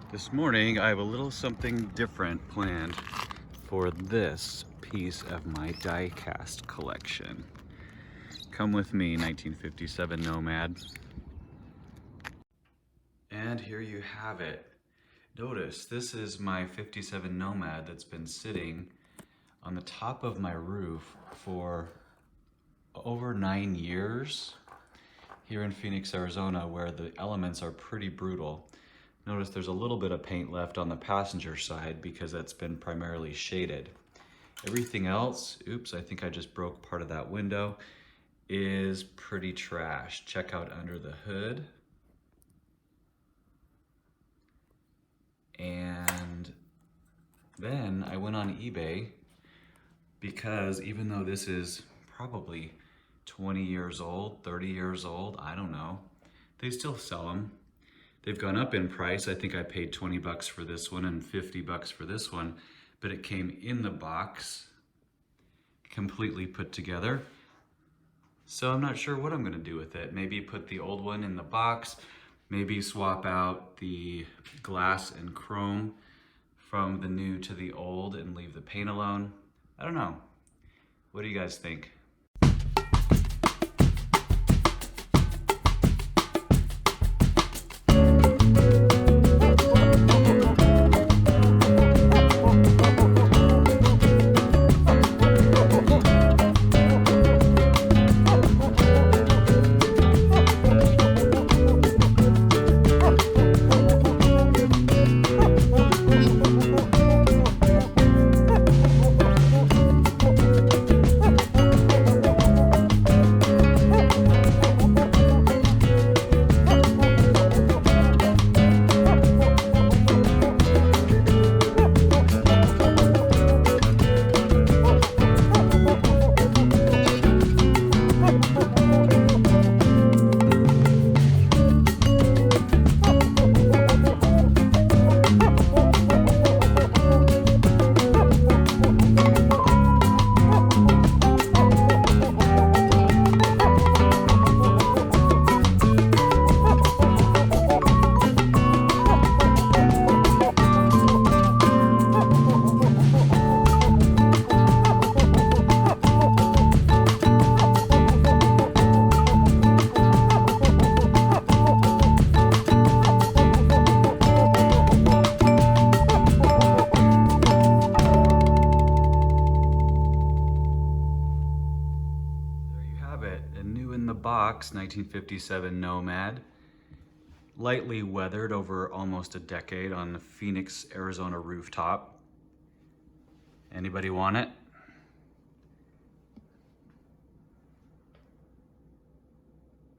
This morning, I have a little something different planned for this piece of my die-cast collection. Come with me, 1957 Nomad. And here you have it. Notice, this is my 57 Nomad that's been sitting on the top of my roof for over 9 years here in Phoenix, Arizona, where the elements are pretty brutal. Notice there's a little bit of paint left on the passenger side because that's been primarily shaded. Everything else, oops, I think I just broke part of that window, is pretty trash. Check out under the hood. And then I went on eBay because even though this is probably 20 years old, 30 years old, I don't know, they still sell them. They've gone up in price. I think I paid 20 bucks for this one and 50 bucks for this one, but it came in the box, completely put together. So I'm not sure what I'm gonna do with it. Maybe put the old one in the box, maybe swap out the glass and chrome from the new to the old and leave the paint alone. I don't know. What do you guys think? A new in the box 1957 Nomad, lightly weathered over almost a decade on the Phoenix, Arizona rooftop. Anybody want it?